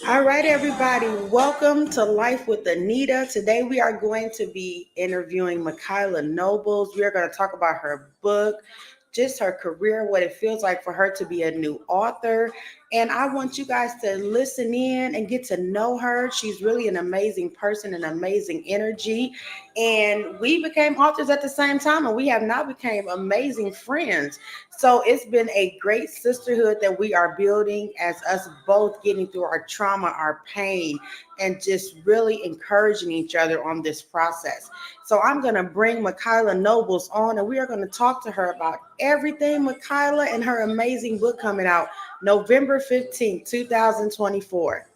All right, everybody, welcome to Life with Aneta. Today we are going to be interviewing Micheala Nobles. We are going to talk about her book, just her career, what it feels like for her to be a new author. And I want you guys to listen in and get to know her. She's really an amazing person, an amazing energy. And we became authors at the same time, and we have now become amazing friends. So it's been a great sisterhood that we are building as us both getting through our trauma, our pain, and just really encouraging each other on this process. So I'm going to bring Micheala Nobles on, and we are going to talk to her about everything Micheala and her amazing book coming out November 15th, 2024.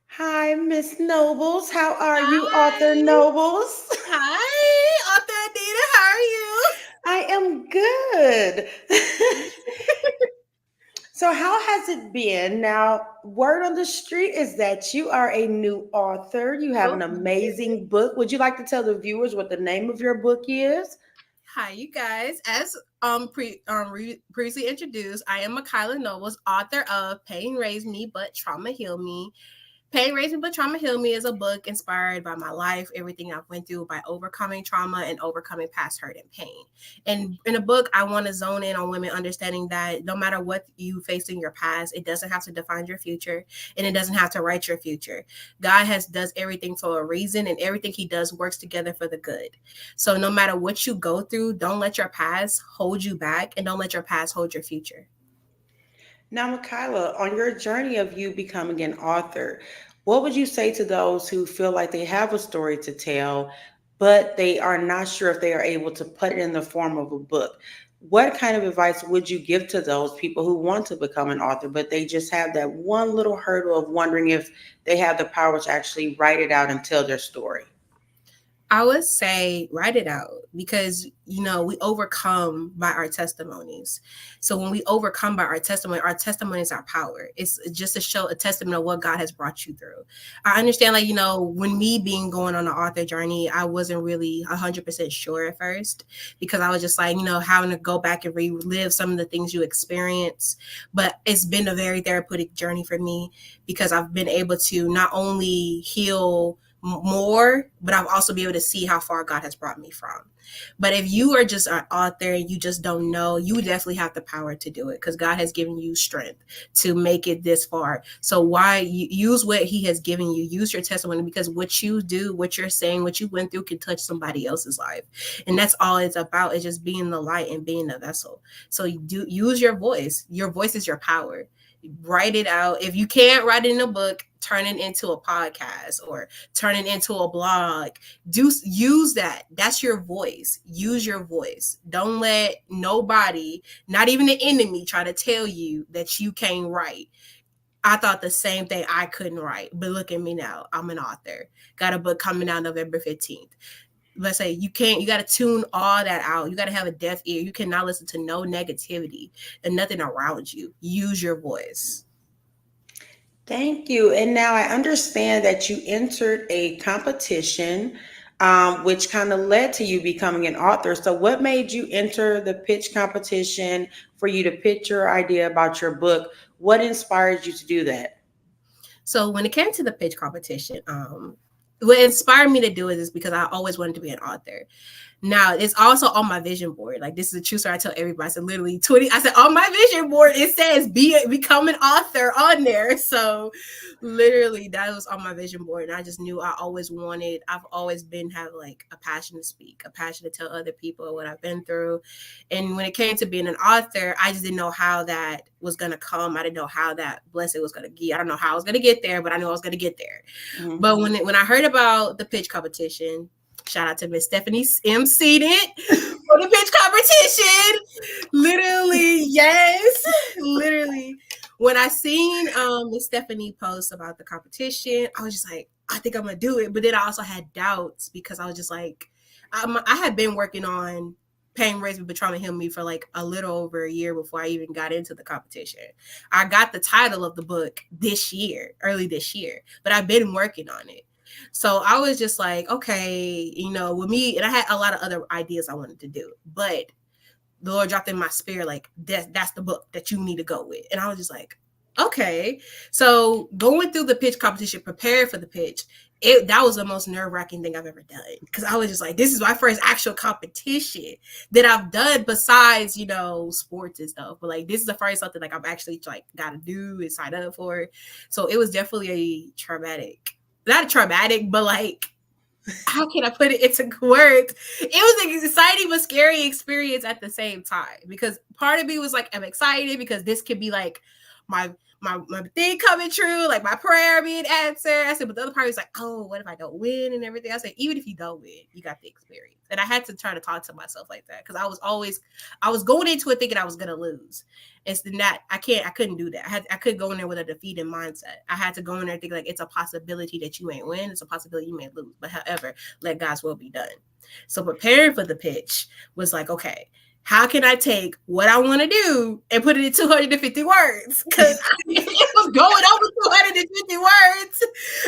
Hi, Miss Nobles. How are you, author Hi. Nobles? Hi, Author Anita. How are you? I am good. So, how has it been? Now, word on the street is that you are a new author. You have Oh, an yeah. amazing book. Would you like to tell the viewers what the name of your book is? Hi, you guys. As previously introduced, I am Micheala Nobles, author of Pain Raised Me But Trauma Healed Me. Pain Raised Me But Trauma Healed Me is a book inspired by my life, everything I've went through by overcoming trauma and overcoming past hurt and pain. And in a book, I want to zone in on women understanding that no matter what you face in your past, it doesn't have to define your future and it doesn't have to write your future. God has does everything for a reason and everything he does works together for the good. So no matter what you go through, don't let your past hold you back and don't let your past hold your future. Now, Michaela, on your journey of you becoming an author, what would you say to those who feel like they have a story to tell, but they are not sure if they are able to put it in the form of a book? What kind of advice would you give to those people who want to become an author, but they just have that one little hurdle of wondering if they have the power to actually write it out and tell their story? I would say write it out because we overcome by our testimonies. So when we overcome by our testimony is our power. It's just to show a testament of what God has brought you through. I understand, like when me being going on the author journey, I wasn't really 100% sure at first because I was just like having to go back and relive some of the things you experience. But it's been a very therapeutic journey for me because I've been able to not only heal more, but I've also been able to see how far God has brought me from. But if you are just an author and you just don't know, you definitely have the power to do it because God has given you strength to make it this far. So why use what he has given you, use your testimony because what you do, what you're saying, what you went through can touch somebody else's life. And that's all it's about is just being the light and being the vessel. So you do use your voice. Your voice is your power. Write it out. If you can't write it in a book, turn it into a podcast or turn it into a blog. Do use that. That's your voice. Use your voice. Don't let nobody, not even the enemy, try to tell you that you can't write. I thought the same thing. I couldn't write, but look at me now. I'm an author. Got a book coming out November 15th. Let's say you got to tune all that out. You got to have a deaf ear. You cannot listen to no negativity and nothing around you. Use your voice. Thank you. And now I understand that you entered a competition, which kind of led to you becoming an author. So, what made you enter the pitch competition for you to pitch your idea about your book? What inspired you to do that? So when it came to the pitch competition, what inspired me to do it is because I always wanted to be an author. Now it's also on my vision board. Like this is a true story. I tell everybody. I said literally 20. I said on my vision board it says become an author on there. So literally that was on my vision board, and I just knew I always wanted. I've always been have like a passion to speak, a passion to tell other people what I've been through. And when it came to being an author, I just didn't know how that was gonna come. I didn't know how that blessing was gonna get. I don't know how I was gonna get there, but I knew I was gonna get there. Mhm. But when I heard about the pitch competition, shout out to Miss Stephanie emceed it for the pitch competition. Literally, yes, literally. When I seen Miss Stephanie post about the competition, I was just like, I think I'm gonna do it. But then I also had doubts because I was just like, I had been working on Pain Raised Me But Trauma Healed Me for like a little over a year before I even got into the competition. I got the title of the book this year, early this year, but I've been working on it. So I was just like, okay, with me, and I had a lot of other ideas I wanted to do, but the Lord dropped in my spirit, like, that's the book that you need to go with. And I was just like, okay. So going through the pitch competition, prepared for the pitch, that was the most nerve-wracking thing I've ever done. Because I was just like, this is my first actual competition that I've done besides, sports and stuff. But like, this is the first something like I've actually like gotta do and sign up for. So it was definitely a traumatic, not traumatic, but like, how can I put it into words? It was an exciting but scary experience at the same time, because part of me was like, I'm excited because this could be like my my thing coming true, like my prayer being answered. I said, but the other part was like, oh, what if I don't win and everything? I said, even if you don't win, you got the experience. And I had to try to talk to myself like that, because I was going into it thinking I was gonna lose. It's that I couldn't do that. I couldn't go in there with a defeated mindset. I had to go in there thinking like, it's a possibility that you may win, it's a possibility you may lose, but however, let God's will be done. So preparing for the pitch was like, okay, how can I take what I want to do and put it in 250 words? Because it was going over 250 words.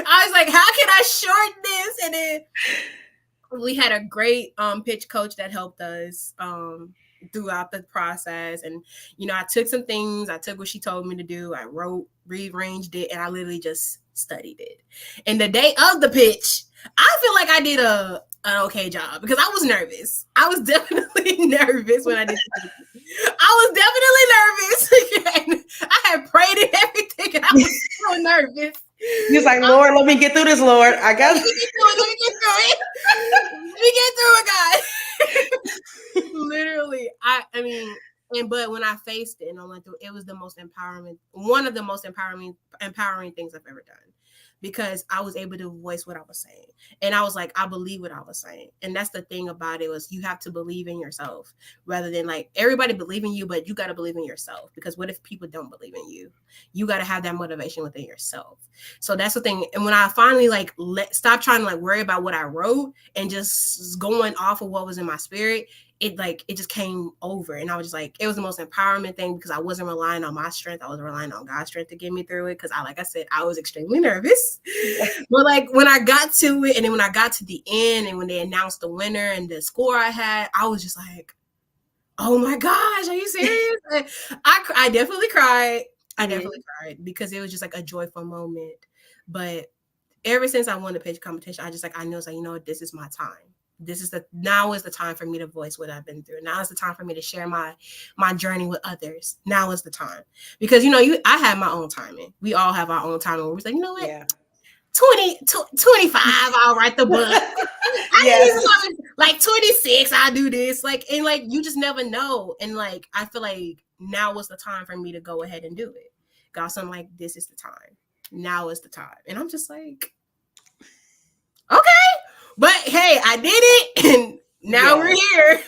I was like, how can I shorten this? And then we had a great pitch coach that helped us throughout the process. And, I took some things, I took what she told me to do. I wrote, rearranged it, and I literally just studied it. And the day of the pitch, I feel like I did an okay job, because I was nervous. I was definitely nervous when I did it. I was definitely nervous. I had prayed and everything, and I was so nervous. He's like, Lord, let me get through this, Lord. I got Let me get through it. Let me get through it. Let me get through it, guys. Literally, I mean, but when I faced it and I went through it, was the most one of the most empowering things I've ever done, because I was able to voice what I was saying. And I was like, I believe what I was saying. And that's the thing about it, was you have to believe in yourself, rather than like everybody believe in you, but you got to believe in yourself, because what if people don't believe in you? You got to have that motivation within yourself. So that's the thing. And when I finally like stop trying to like worry about what I wrote and just going off of what was in my spirit, it just came over. And I was just like, it was the most empowerment thing, because I wasn't relying on my strength. I was relying on God's strength to get me through it. Because like I said, I was extremely nervous. But like when I got to it, and then when I got to the end, and when they announced the winner and the score I had, I was just like, oh my gosh, are you serious? I definitely cried. I definitely cried, because it was just like a joyful moment. But ever since I won the pitch competition, I know it's like, this is my time. Now is the time for me to voice what I've been through. Now is the time for me to share my journey with others. Now is the time, because I have my own timing. We all have our own timing. Where we're like, you know what? Yeah. 25, I'll write the book. I need like 26, I'll do this. Like, and like, you just never know. And like, I feel like now was the time for me to go ahead and do it. God, so I'm like, this is the time. Now is the time. And I'm just like, okay. But hey, I did it, and now we're here.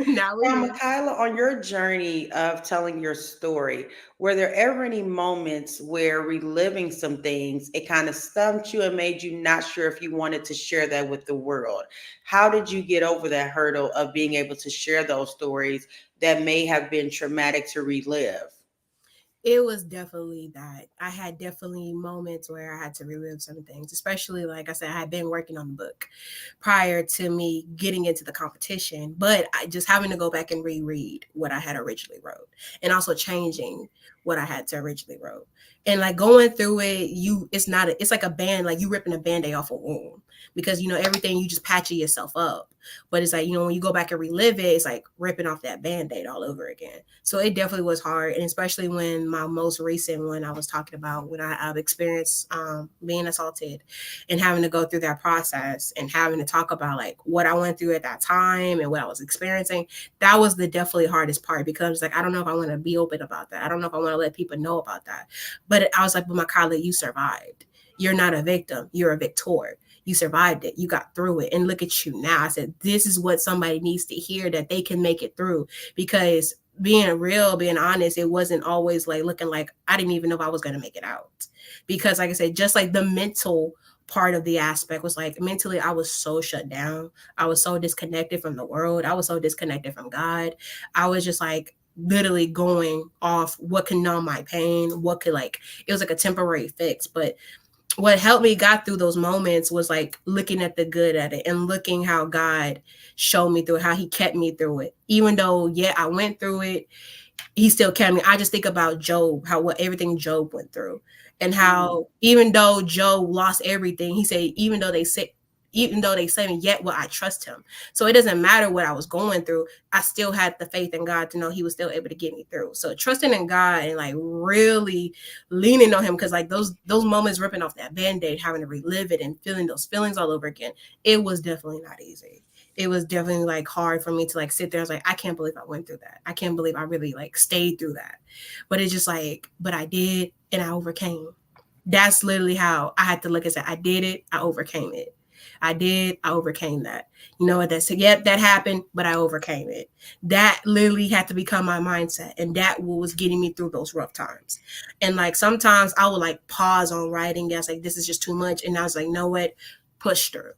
Now, Micheala, on your journey of telling your story, were there ever any moments where reliving some things, it kind of stumped you and made you not sure if you wanted to share that with the world? How did you get over that hurdle of being able to share those stories that may have been traumatic to relive? It was definitely that. I had definitely moments where I had to relive some things, especially, like I said, I had been working on the book prior to me getting into the competition, but I just having to go back and reread what I had originally wrote, and also changing what I had to originally wrote. And like going through it, it's like a band, like you ripping a Band-Aid off a wound, because everything, you just patching yourself up. But it's like, when you go back and relive it, it's like ripping off that Band-Aid all over again. So it definitely was hard. And especially when my most recent one I was talking about, when I've experienced being assaulted and having to go through that process and having to talk about like what I went through at that time and what I was experiencing, that was the definitely hardest part, because like, I don't know if I want to be open about that. I don't know if I want to let people know about that. But I was like, but Micheala, you survived. You're not a victim. You're a victor. You survived it. You got through it. And look at you now. I said, this is what somebody needs to hear, that they can make it through. Because being real, being honest, it wasn't always like looking like I didn't even know if I was going to make it out. Because like I said, just like the mental part of the aspect was like, mentally, I was so shut down. I was so disconnected from the world. I was so disconnected from God. I was just like literally going off what can numb my pain, what could like, it was like a temporary fix. But what helped me got through those moments was like looking at the good at it and looking how God showed me through it, how he kept me through it. Even though, yeah, I went through it, he still kept me. I just think about Job, how what everything Job went through, and Mhm. how even though Job lost everything, he said, even though they say me, yet will I trust him. So it doesn't matter what I was going through. I still had the faith in God to know he was still able to get me through. So trusting in God and like really leaning on him, because like those moments ripping off that band-aid, having to relive it and feeling those feelings all over again, it was definitely not easy. It was definitely like hard for me to like sit there. I was like, I can't believe I went through that. I can't believe I really like stayed through that. But it's just like, but I did and I overcame. That's literally how I had to look at it. I did it, I overcame it. I did, I overcame that. You know what? That's yep, that happened, but I overcame it. That literally had to become my mindset, and that was getting me through those rough times. And like sometimes I would like pause on writing. I was like, this is just too much, and I was like, know what? Push through,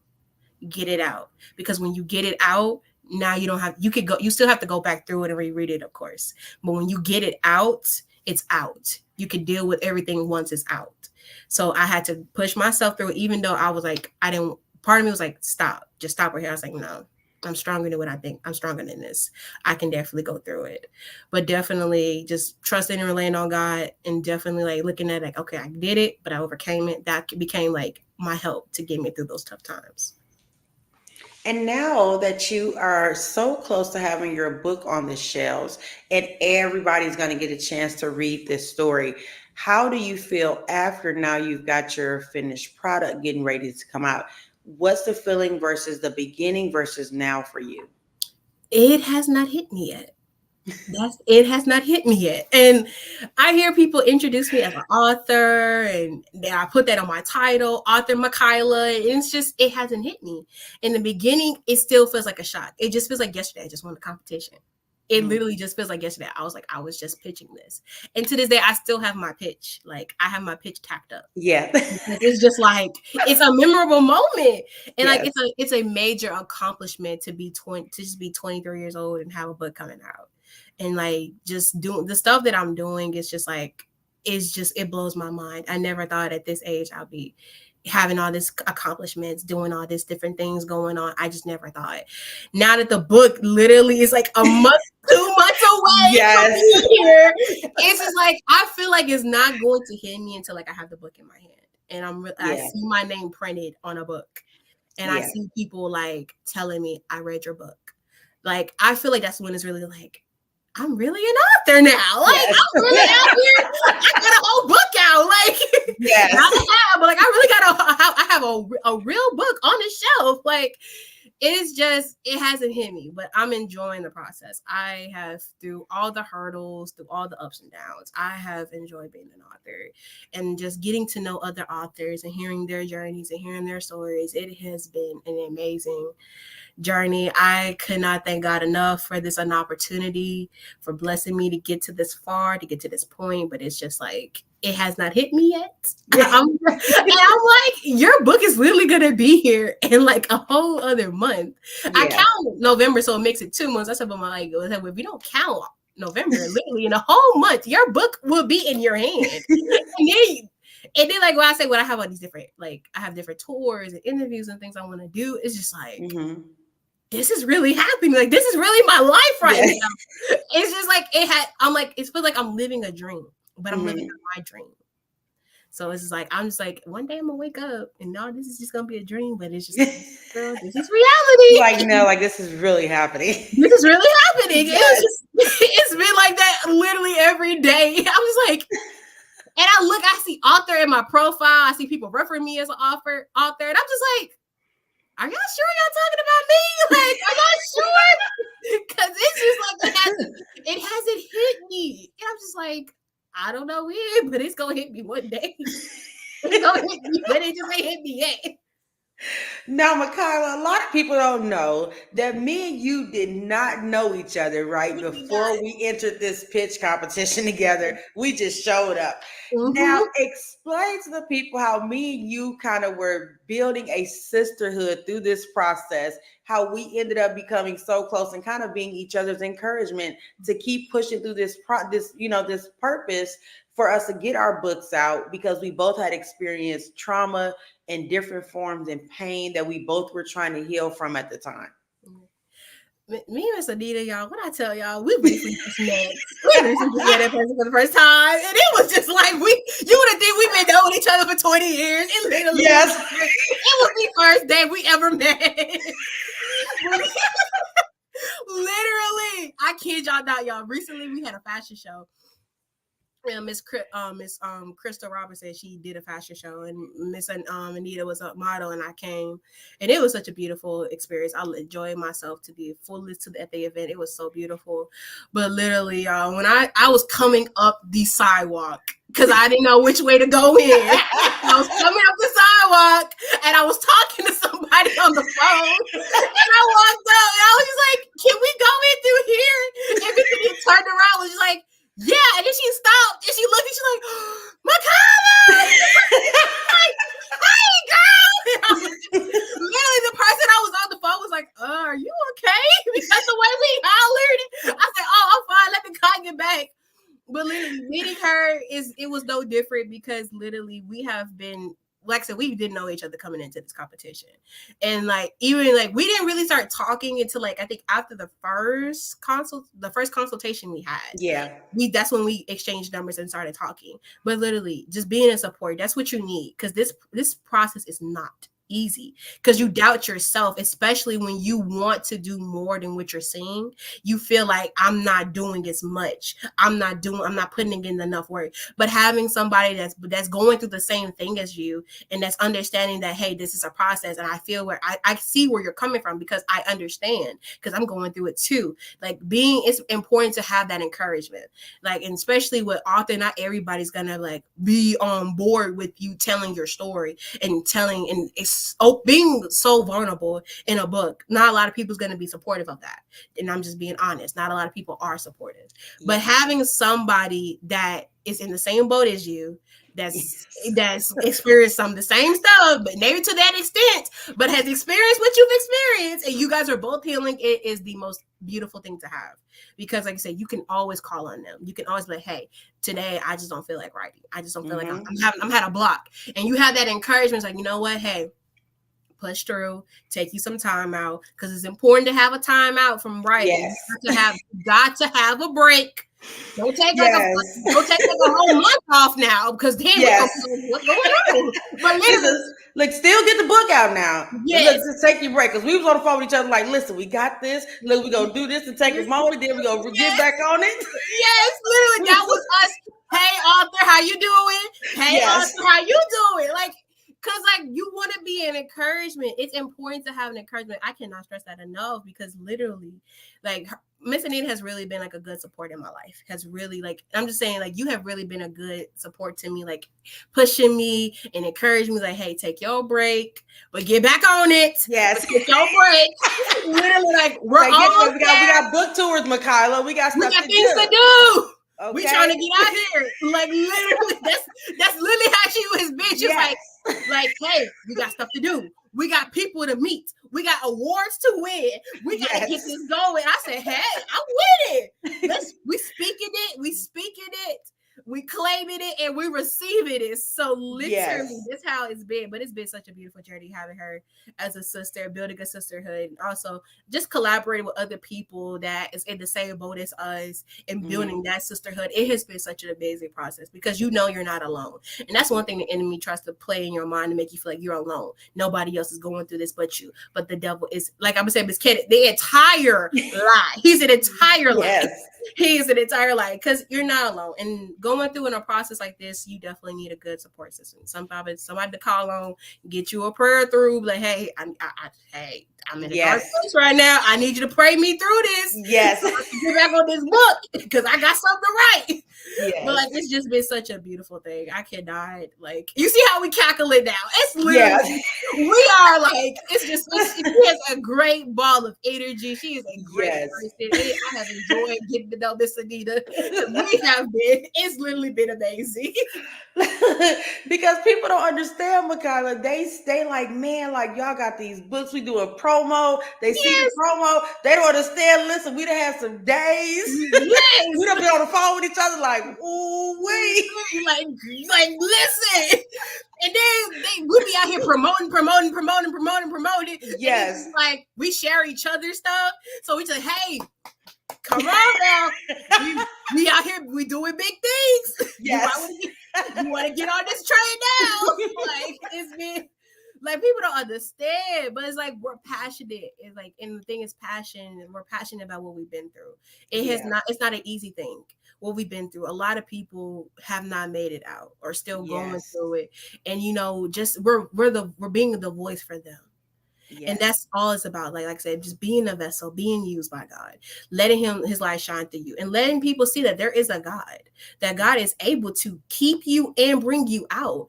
get it out, because when you get it out, now you don't have, you could go, you still have to go back through it and reread it, of course, but when you get it out, it's out. You can deal with everything once it's out. So I had to push myself through it, even though I was like, I didn't, part of me was like, stop, just stop right here. I was like, no, I'm stronger than what I think. I'm stronger than this. I can definitely go through it. But definitely just trusting and relying on God, and definitely like looking at like, okay, I did it, but I overcame it. That became like my help to get me through those tough times. And now that you are so close to having your book on the shelves and everybody's going to get a chance to read this story, how do you feel after now you've got your finished product getting ready to come out? What's the feeling versus the beginning versus now for you? It has not hit me yet. It has not hit me yet. And I hear people introduce me as an author, and then I put that on my title, author Micheala, and it's just, it hasn't hit me. In the beginning, it still feels like a shock. It just feels like yesterday I just won the competition. It Mhm. literally just feels like yesterday. I was like, I was just pitching this. And to this day, I still have my pitch. Like I have my pitch tacked up. Yeah. It's just like it's a memorable moment, and like Yes. it's a major accomplishment to be 20, to just be 23 years old and have a book coming out, and like just doing the stuff that I'm doing is just like, it's just, it blows my mind. I never thought at this age I'll be having all this accomplishments, doing all these different things going on. I just never thought. Now that the book literally is like a month, 2 months away from Yes. being here, it's just like I feel like it's not going to hit me until like I have the book in my hand and I Yeah. see my name printed on a book, and I Yeah. see people like telling me I read your book. Like I feel like that's when it's really like I'm really an author now. Like Yes. I'm really out here. I got a whole book out. Like Yes. not a have, but like I really got I have a real book on the shelf. Like it's just, it hasn't hit me, but I'm enjoying the process. I have, through all the hurdles, through all the ups and downs, I have enjoyed being an author, and just getting to know other authors and hearing their journeys and hearing their stories. It has been an amazing journey. I could not thank God enough for this an opportunity, for blessing me to get to this far, to get to this point. But it's just like it has not hit me yet. And I'm like, your book is literally gonna be here in like a whole other month. I Yeah. count November, so it makes it 2 months. I said, but my like, if you don't count November, literally in a whole month, your book will be in your hand. And then like when I say when I have all these different, like I have different tours and interviews and things I want to do, it's just like Mhm. this is really happening. Like this is really my life right Yeah. now. It's just like I'm like, it feels like I'm living a dream, but I'm living Mhm. my dream. So it's just like I'm just like one day I'm gonna wake up and no, this is just gonna be a dream, but it's just like, girl, this is Like, no, reality. like this is really happening. This is really happening. It was Yes. just it's been like that literally every day. I'm just like, and I see author in my profile. I see people referring me as an author, and I'm just like, are y'all sure y'all talking about me? Like, are y'all sure? Because it's just like it hasn't hit me. And I'm just like, I don't know when, but it's gonna hit me one day. It's gonna hit me, but it just ain't hit me yet. Now, Michaela, a lot of people don't know that me and you did not know each other, right? We did not. Before we entered this pitch competition together, we just showed up. Now, Mm-hmm. explain to the people how me and you kind of were building a sisterhood through this process, how we ended up becoming so close and kind of being each other's encouragement to keep pushing through this this purpose for us to get our books out because we both had experienced trauma in different forms and pain that we both were trying to heal from at the time. Me and Miss Aneta, y'all, what I tell y'all, we briefly just met. We briefly just met that person for the first time. And it was just like, you would have think we've been knowing each other for 20 years. It literally it was the first day we ever met. Literally, I kid y'all not, y'all. Recently, we had a fashion show. And Miss Crystal Robertson, she did a fashion show, and Miss Aneta was a model, and I came, and it was such a beautiful experience. I enjoyed myself to the fullest at the event. It was so beautiful. But literally, when I was coming up the sidewalk because I didn't know which way to go in, I was coming up the sidewalk, and I was talking to somebody on the phone, and I walked up, and I was just like, "Can we go in through here?" And then he turned around, and was just like, "Yeah," and then she stopped and she looked and she's like, "Micheala!" Like, "Hey, girl!" Literally, the person I was on the phone was like, "Are you okay?" Because the way we hollered, I said, "Oh, I'm fine. Let the car get back." But literally, meeting her it was no different because literally we have been. Like I said, we didn't know each other coming into this competition. And like, even like, we didn't really start talking until like, I think after the first consultation we had. Yeah. That's when we exchanged numbers and started talking. But literally just being a support, that's what you need. Cause this process is not easy because you doubt yourself, especially when you want to do more than what you're seeing. You feel like I'm not doing as much. I'm not putting in enough work. But having somebody that's going through the same thing as you and that's understanding that, hey, this is a process, and I feel where I see where you're coming from because I understand because I'm going through it too. Like it's important to have that encouragement. Like, and especially with author, not everybody's gonna like be on board with you telling your story and telling and being so vulnerable in a book. Not a lot of people's going to be supportive of that. And I'm just being honest. Not a lot of people are supportive. Yeah. But having somebody that is in the same boat as you, that's experienced some of the same stuff, but maybe to that extent, but has experienced what you've experienced, and you guys are both healing, it is the most beautiful thing to have. Because like I said, you can always call on them. You can always be like, "Hey, today I just don't feel like writing. I just don't feel like I'm had a block." And you have that encouragement. It's like, you know what? Hey, push through, take you some time out, because it's important to have a time out from writing. Yes. You got to have a break. Don't take like a whole month off now, because then what's going on? But still get the book out now. Yes. Let's take your break, because we was on the phone with each other like, "Listen, we got this. Look, we're gonna do this and take a moment, then we're gonna get back on it." Yes, literally, that was us. "Hey, author, how you doing? Hey, author, how you doing?" Like, because like you want to be an encouragement. It's important to have an encouragement. I cannot stress that enough, because literally, like, Miss Aneta has really been like a good support in my life. Has really, like, I'm just saying, like, you have really been a good support to me, like pushing me and encouraging me, like, "Hey, take your break, but get back on it." Yes, take your break. Literally, like, we got book tours, Micheala. We got things to do. Okay. We trying to get out here. Like, literally, that's literally how she was, bitch. She was like, "Hey, we got stuff to do. We got people to meet. We got awards to win. We got to get this going." I said, "Hey, I'm with it. We speaking it. We claiming it, and we receiving it." So literally, that's how it's been. But it's been such a beautiful journey having her as a sister, building a sisterhood, and also just collaborating with other people that is in the same boat as us and building that sisterhood. It has been such an amazing process, because you know you're not alone. And that's one thing the enemy tries to play in your mind to make you feel like you're alone. Nobody else is going through this but you. But the devil is, like I'm saying, the entire lie. He's an entire lie. He is an entire lie, because you're not alone. And going through in a process like this, you definitely need a good support system. Somebody to call on, get you a prayer through. Like, "Hey, I'm in a dark place right now. I need you to pray me through this. Yes, get back on this book, because I got something to write." Yes. But like, it's just been such a beautiful thing. I cannot, like, you see how we cackle it now. It's literally we are like, it's just she has a great ball of energy. She is a great person. I have enjoyed getting to know Miss Aneta because we have been. It's literally been amazing. Because people don't understand, Michaela. They like, man, like y'all got these books. We doing promo. They see the Yes, promo. They don't understand. Listen, we done had some days. We yes. done been on the phone with each other, like, ooh wee. Like listen, and then we be out here promoting, and it's Yes, just like we share each other's stuff. So we just hey, come on now, we out here we doing big things. yes, You want to get on this train now? Like it's been like people don't understand, but it's like we're passionate. It's like and the thing is passion, and we're passionate about what we've been through. yeah, It's not an easy thing what we've been through. A lot of people have not made it out or still going yes, through it. And you know, just we're being the voice for them. And yes, that's all it's about. Like I said, just being a vessel, being used by God, letting his light shine through you, and letting people see that there is a God, that God is able to keep you and bring you out.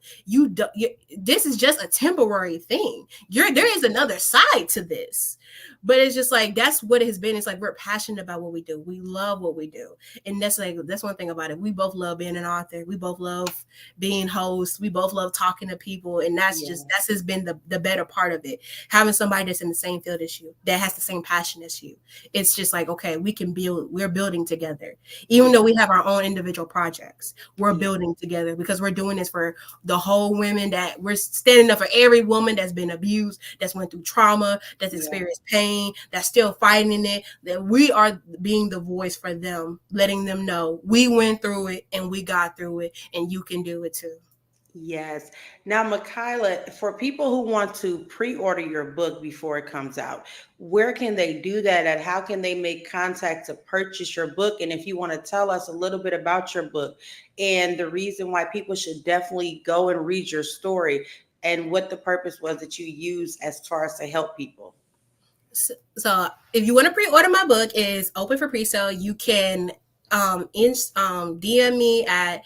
This is just a temporary thing. There is another side to this. But it's just like that's what it has been. It's like we're passionate about what we do. We love what we do. And that's one thing about it. We both love being an author. We both love being hosts. We both love talking to people. And that's has been the better part of it, having somebody that's in the same field as you, that has the same passion as you. It's just like, okay, we're building together. Even yeah, though we have our own individual projects, we're yeah, building together because we're doing this for the whole women, that we're standing up for every woman that's been abused, that's went through trauma, that's yeah. experienced pain, that's still fighting it, that we are being the voice for them, letting them know we went through it and we got through it and you can do it too. Yes. Now, Michaela, for people who want to pre-order your book before it comes out, where can they do that at? How can they make contact to purchase your book? And if you want to tell us a little bit about your book and the reason why people should definitely go and read your story and what the purpose was that you use as far as to help people. So if you want to pre-order my book, is open for pre-sale. You can DM me at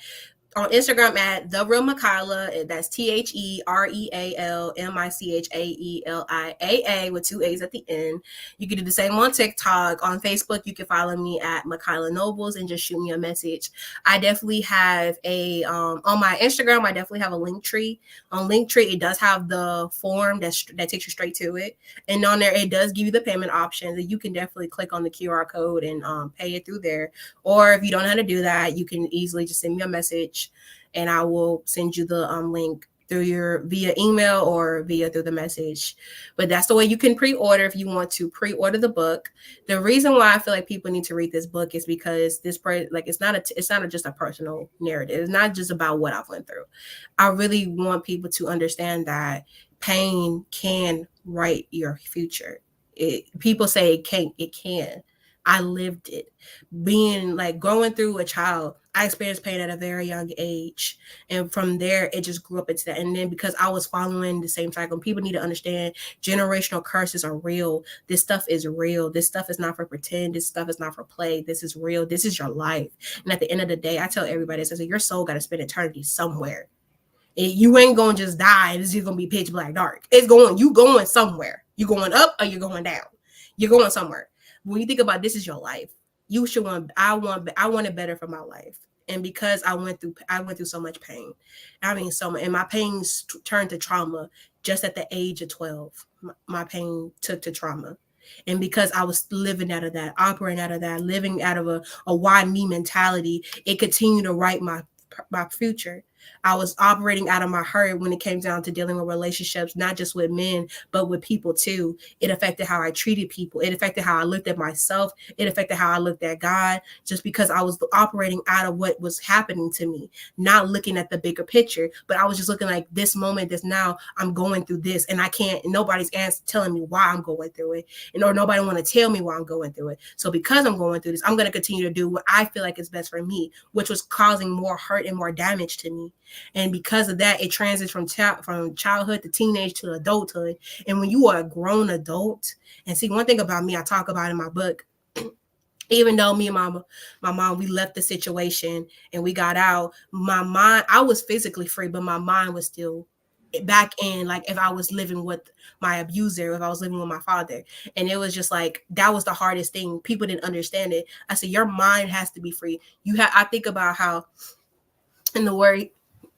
on Instagram at the real Micheala. That's TheRealMichealiaa with two A's at the end. You can do the same on TikTok. On Facebook, you can follow me at Micheala Nobles and just shoot me a message. I definitely have a on my Instagram. I definitely have a link tree. On Linktree, it does have the form that takes you straight to it, and on there it does give you the payment option that you can definitely click on the QR code and pay it through there. Or if you don't know how to do that, you can easily just send me a message and I will send you the link through your via email or via through the message. But that's the way you can pre-order if you want to pre-order the book. The reason why I feel like people need to read this book is because it's not just a personal narrative. It's not just about what I've went through. I really want people to understand that pain can write your future. People say it can't, it can. I lived it. Being like going through a child, I experienced pain at a very young age. And from there, it just grew up into that. And then because I was following the same cycle, people need to understand generational curses are real. This stuff is real. This stuff is not for pretend. This stuff is not for play. This is real. This is your life. And at the end of the day, I tell everybody, I say, your soul got to spend eternity somewhere. You ain't gonna just die. It's just gonna be pitch black dark. You going somewhere. You going up or you going down. You're going somewhere. When you think about this is your life, you should want. I want it better for my life. And because I went through so much pain. I mean, so much, and my pain turned to trauma just at the age of 12. My pain took to trauma. And because I was living out of that, operating out of that, living out of a why me mentality, it continued to write my future. I was operating out of my hurt when it came down to dealing with relationships, not just with men, but with people too. It affected how I treated people. It affected how I looked at myself. It affected how I looked at God, just because I was operating out of what was happening to me, not looking at the bigger picture. But I was just looking like this moment, this now, I'm going through this, and I can't. Nobody's telling me why I'm going through it, and or nobody want to tell me why I'm going through it. So because I'm going through this, I'm going to continue to do what I feel like is best for me, which was causing more hurt and more damage to me. And because of that, it transits from childhood to teenage to adulthood. And when you are a grown adult, and see, one thing about me, I talk about in my book, even though me and my mom, we left the situation and we got out, my mind, I was physically free, but my mind was still back in, like if I was living with my abuser, if I was living with my father. And it was just like that was the hardest thing. People didn't understand it. I said, your mind has to be free. I think about how in the word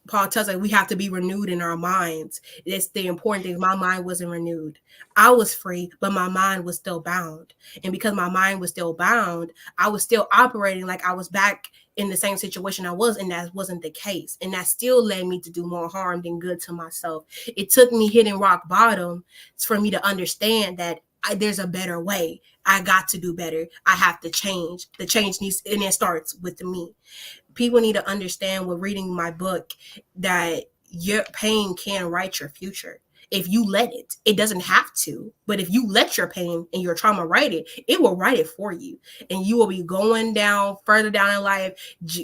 Paul tells us we have to be renewed in our minds. It's the important thing. My mind wasn't renewed. I was free, but my mind was still bound. And because my mind was still bound, I was still operating like I was back in the same situation I was, and that wasn't the case. And that still led me to do more harm than good to myself. It took me hitting rock bottom for me to understand that there's a better way. I got to do better. I have to change. The change needs, and it starts with me. People need to understand with reading my book that your pain can write your future. If you let it, it doesn't have to, but if you let your pain and your trauma write it will write it for you. And you will be going down further down in life,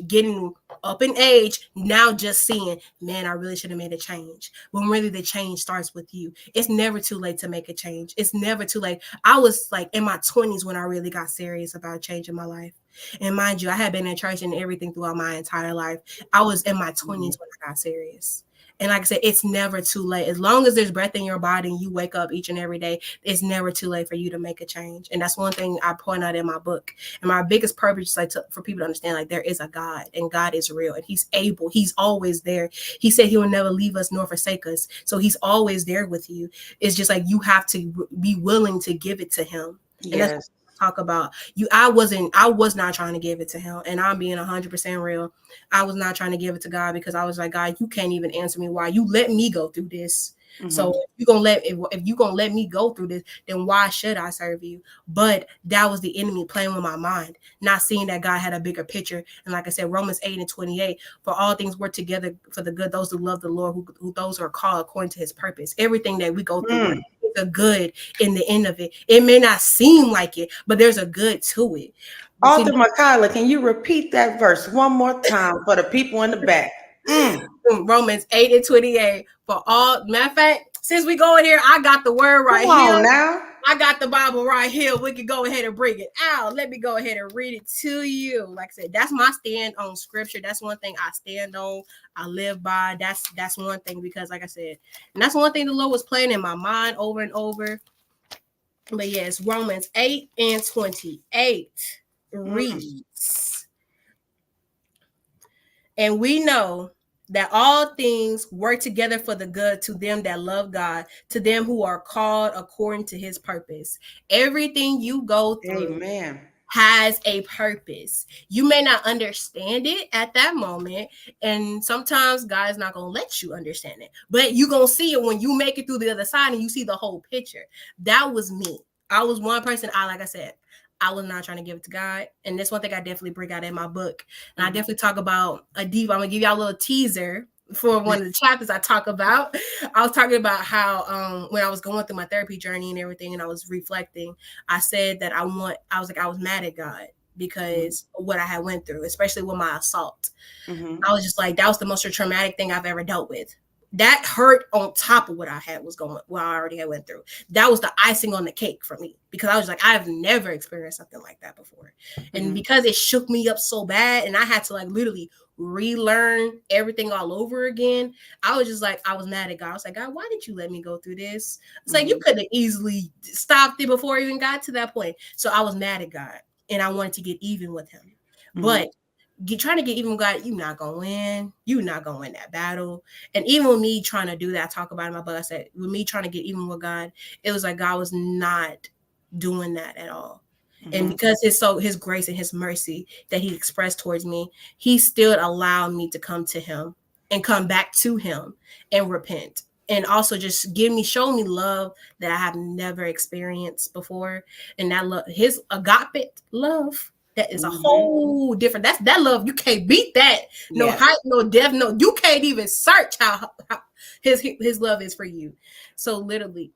getting up in age, now just seeing, man, I really should have made a change. When really the change starts with you. It's never too late to make a change. It's never too late. I was like in my 20s when I really got serious about changing my life. And mind you, I had been in church and everything throughout my entire life. I was in my 20s when I got serious. And like I said, it's never too late. As long as there's breath in your body and you wake up each and every day, it's never too late for you to make a change. And that's one thing I point out in my book. And my biggest purpose is like for people to understand, like there is a God and God is real and he's able. He's always there. He said he will never leave us nor forsake us. So he's always there with you. It's just like you have to be willing to give it to him. And that's Yes. talk about you. I was not trying to give it to him, and I'm being 100% real. I was not trying to give it to God because I was like, God, you can't even answer me why you let me go through this. So if you're gonna let me go through this, then why should I serve you? But that was the enemy playing with my mind, not seeing that God had a bigger picture. And like I said, Romans 8:28, for all things work together for the good, those who love the Lord, who those who are called according to his purpose. Everything that we go through, there's a good in the end of it. It may not seem like it, but there's a good to it. Author Micheala, can you repeat that verse one more time for the people in the back? Romans 8:28. For all, matter of fact, since we go in here, I got the word right Come here. on now. I got the Bible right here. We can go ahead and bring it out. Let me go ahead and read it to you. Like I said, that's my stand on scripture. That's one thing I stand on. I live by. That's one thing because, like I said, and that's one thing the Lord was playing in my mind over and over. But yes, Romans 8:28 reads, and we know that all things work together for the good to them that love God, to them who are called according to his purpose. Everything you go through Amen. has a purpose. You may not understand it at that moment, and sometimes God is not going to let you understand it, but you're going to see it when you make it through the other side and you see the whole picture. That was me. I was one person, like I said, I was not trying to give it to God. And that's one thing I definitely bring out in my book. And I definitely talk about a deep, I'm going to give y'all a little teaser for one of the chapters I talk about. I was talking about how when I was going through my therapy journey and everything, and I was reflecting, I said that I was mad at God because of what I had went through, especially with my assault. I was just like, that was the most traumatic thing I've ever dealt with. That hurt on top of what I already had went through. That was the icing on the cake for me because I was like, I've never experienced something like that before. And because it shook me up so bad and I had to like literally relearn everything all over again, I was just like, I was mad at God. I was like, God, why did you let me go through this? It's like, you could have easily stopped it before I even got to that point. So I was mad at God and I wanted to get even with him. But trying to get even with God, you're not gonna win. You're not gonna win that battle. And even with me trying to do that, I talk about it in my book. I said, with me trying to get even with God, it was like God was not doing that at all. And because his grace and his mercy that he expressed towards me, he still allowed me to come to him and come back to him and repent. And also just show me love that I have never experienced before. And that love, his agape love, that is a whole different. That's that love. You can't beat that. No height, no depth, no. You can't even search how his love is for you. So literally,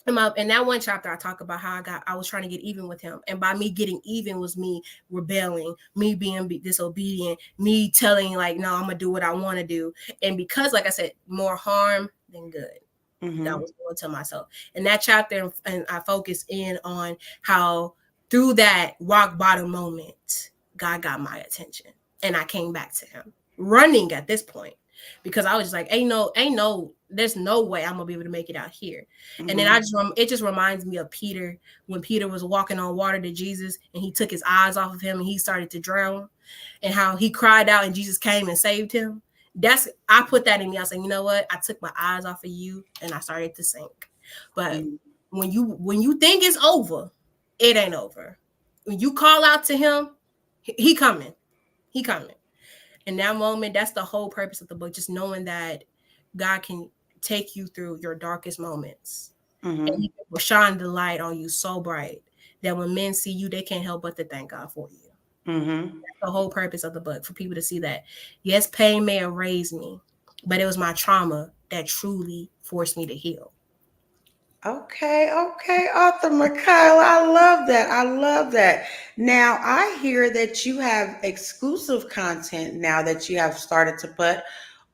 in that one chapter, I talk about how I was trying to get even with him, and by me getting even was me rebelling, me being disobedient, me telling like, no, I'm gonna do what I want to do, and because, like I said, more harm than good. That was going to myself. In that chapter, and I focus in on how through that rock bottom moment, God got my attention, and I came back to him, running at this point. because I was just like, there's no way I'm gonna be able to make it out here. And then Mm-hmm. it just reminds me of Peter, when Peter was walking on water to Jesus and he took his eyes off of him and he started to drown, and how he cried out and Jesus came and saved him. I put that in me. I was like, you know what? I took my eyes off of you and I started to sink. But Mm-hmm. when you think it's over, it ain't over. When you call out to him, he coming. He coming. In that moment, that's the whole purpose of the book. Just knowing that God can take you through your darkest moments, and Mm-hmm. He will shine the light on you so bright that when men see you, they can't help but to thank God for you. Mm-hmm. The whole purpose of the book, for people to see that, yes, pain may have raised me, but it was my trauma that truly forced me to heal. Okay, okay, author Micheala. I love that. I love that. Now, I hear that you have exclusive content now that you have started to put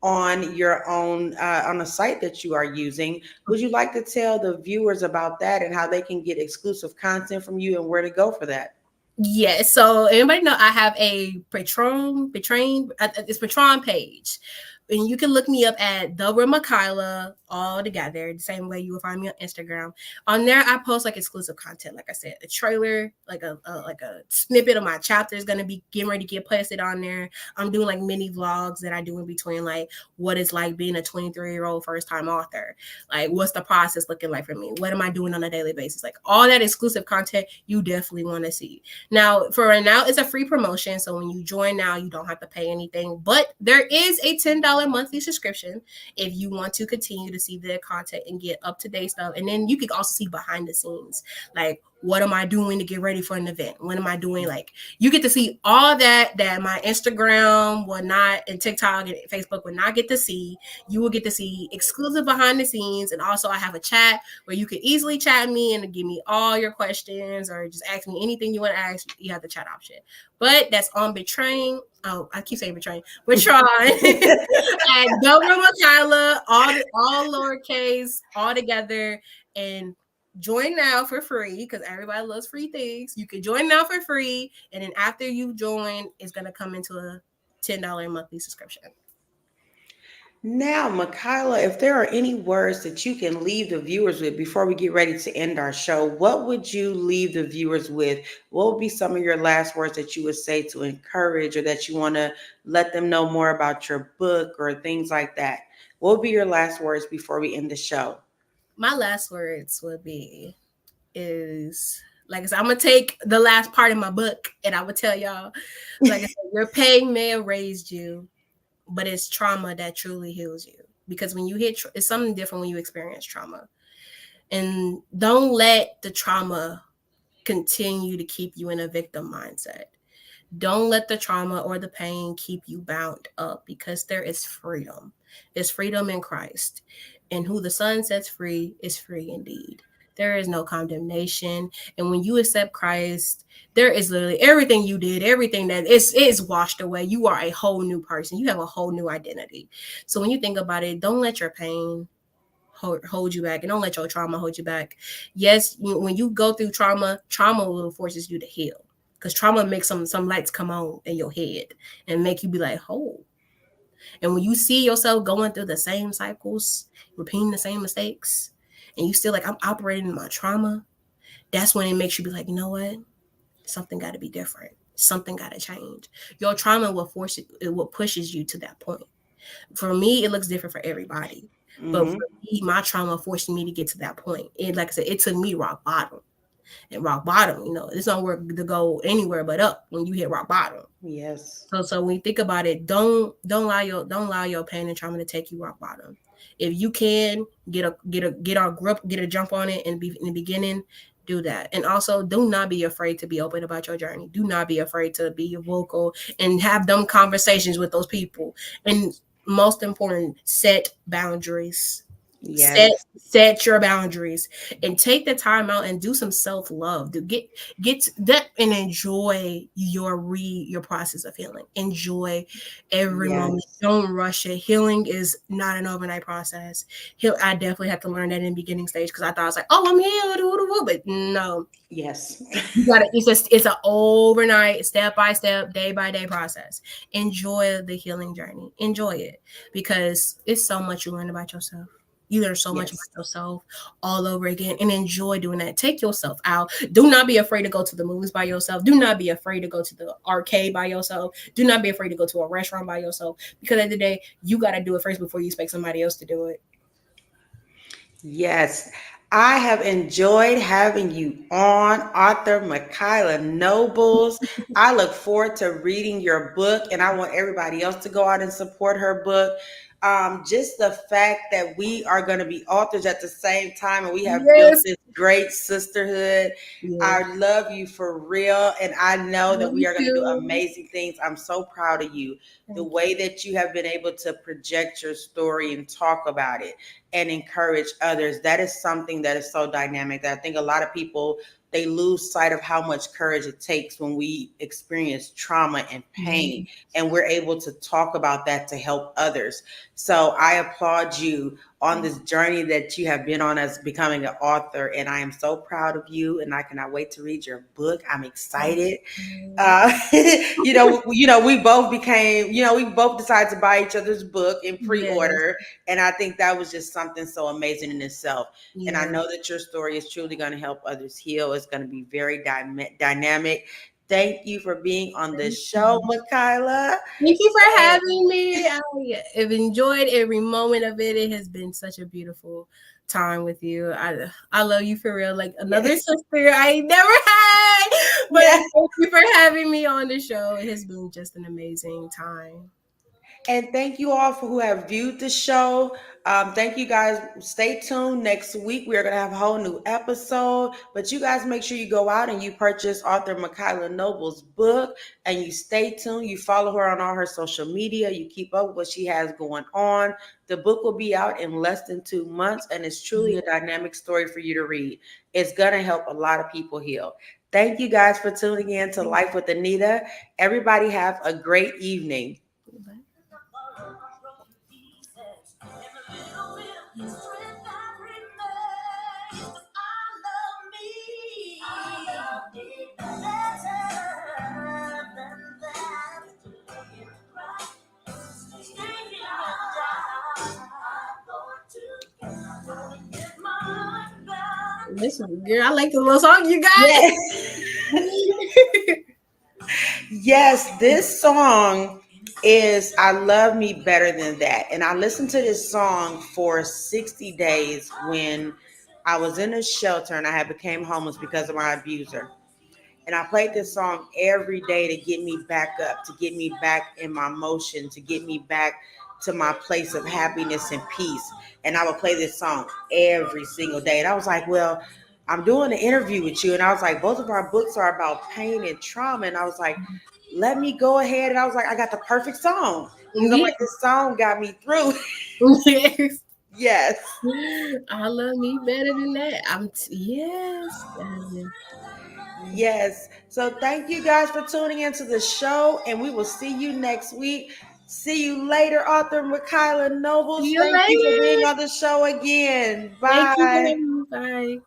on your own on a site that you are using. Would you like to tell the viewers about that and how they can get exclusive content from you and where to go for that? Yes. So anybody know I have a it's Patreon page. And you can look me up at the Real Micheala all together, the same way you will find me on Instagram. On there, I post like exclusive content. Like I said, a trailer, like a snippet of my chapter is gonna be getting ready to get posted on there. I'm doing like mini vlogs that I do in between, like what it's like being a 23-year-old first time author. Like, what's the process looking like for me? What am I doing on a daily basis? Like all that exclusive content you definitely want to see. Now, for right now, it's a free promotion. So when you join now, you don't have to pay anything. But there is a $10 monthly subscription if you want to continue to see the content and get up to date stuff. And then you can also see behind the scenes, like what am I doing to get ready for an event? What am I doing? Like you get to see all that my Instagram will not, and TikTok and Facebook will not get to see. You will get to see exclusive behind the scenes. And also I have a chat where you can easily chat me and give me all your questions or just ask me anything you want to ask. You have the chat option. But that's on Betraying. Oh, I keep saying Betraying. Betraying. And Governor Micheala, all lowercase, all together. And join now for free, because everybody loves free things. You can join now for free. And then after you join, it's going to come into a $10 monthly subscription. Now, Micheala, if there are any words that you can leave the viewers with before we get ready to end our show, what would you leave the viewers with? What would be some of your last words that you would say to encourage or that you want to let them know more about your book or things like that? What would be your last words before we end the show? My last words would be is, like I said, I'm gonna take the last part of my book and I would tell y'all, like I said, your pain may have raised you, but it's trauma that truly heals you. Because when you it's something different when you experience trauma. And don't let the trauma continue to keep you in a victim mindset. Don't let the trauma or the pain keep you bound up, because there is freedom. There's freedom in Christ. And who the Son sets free is free indeed. There is no condemnation. And when you accept Christ, there is literally everything you did, everything that is washed away. You are a whole new person. You have a whole new identity. So when you think about it, don't let your pain hold you back, and don't let your trauma hold you back. Yes, when you go through trauma will forces you to heal, because trauma makes some lights come on in your head and make you be like, oh. And when you see yourself going through the same cycles, repeating the same mistakes, and you still like, I'm operating in my trauma, that's when it makes you be like, you know what, something got to be different, something got to change. Your trauma will force it will pushes you to that point. For me, it looks different for everybody. But Mm-hmm. for me, my trauma forced me to get to that point. And like I said, it took me rock bottom. And rock bottom, it's nowhere to go anywhere but up when you hit rock bottom. Yes. So when you think about it, don't allow your pain and trauma to take you rock bottom. If you can get a jump on it and be in the beginning, do that. And also, do not be afraid to be open about your journey. Do not be afraid to be vocal and have them conversations with those people. And most important, set boundaries. Set your boundaries and take the time out and do some self-love to get that and enjoy your process of healing. Enjoy every moment. Yes. Don't rush it. Healing is not an overnight process. I definitely had to learn that in the beginning stage because I thought I was like, oh, I'm healed, but no, Yes. you got to it's an overnight, step by step, day by day process. Enjoy the healing journey. Enjoy it because it's so much you learn about yourself. You learn so much about Yes. yourself all over again and enjoy doing that. Take yourself out. Do not be afraid to go to the movies by yourself. Do not be afraid to go to the arcade by yourself. Do not be afraid to go to a restaurant by yourself because at the end of the day, you got to do it first before you expect somebody else to do it. Yes, I have enjoyed having you on, author Micheala Nobles. I look forward to reading your book, and I want everybody else to go out and support her book. Just the fact that we are going to be authors at the same time and we have built Yes. this great sisterhood. Yes. I love you for real, and I know that we Me are going to do too. amazing things. I'm so proud of you. The Thank you. way that you have been able to project your story and talk about it and encourage others. That is something that is so dynamic that I think a lot of people they lose sight of how much courage it takes when we experience trauma and pain Yes. and we're able to talk about that to help others. So I applaud you on this journey that you have been on as becoming an author, and I am so proud of you and I cannot wait to read your book. I'm Thank excited. you. uh, we both became, we both decided to buy each other's book in Yes. pre-order, and I think that was just something so amazing in itself. And I Yes. know that your story is truly going to help others heal. It's going to be very dynamic. Thank you for being on the Thank show, you. Micheala. Thank you for And having me. I have enjoyed every moment of it. It has been such a beautiful time with you. I love you for real. Like another yes, sister I ain't never had. But yes. thank you for having me on the show. It has been just an amazing time. And thank you all for who have viewed the show. Thank you guys. Stay tuned. Next week we are gonna have a whole new episode. But you guys make sure you go out and you purchase author Micheala Nobles' book, and you stay tuned. You follow her on all her social media. You keep up with what she has going on. The book will be out in less than 2 months, and it's truly Yeah. a dynamic story for you to read. It's gonna help a lot of people heal. Thank you guys for tuning in to Life with Aneta. Everybody have a great evening. Listen, girl, I like the little song you got. Yes. Yes, this song is I Love Me Better Than That. And I listened to this song for 60 days when I was in a shelter and I had became homeless because of my abuser. And I played this song every day to get me back up, to get me back in my motion, to get me back to my place of happiness and peace. And I would play this song every single day. And I was like, well, I'm doing an interview with you. And I was like, both of our books are about pain and trauma. And I was like, let me go ahead. And I was like, I got the perfect song because I'm Yeah. like, this song got me through. Yes. Yes. I love me better than that. Yes. Yes. So thank you guys for tuning into the show, and we will see you next week. See you later, author Micheala See Nobles. you Thank you for being later. on the show again. Thank you for Bye. having me. Bye.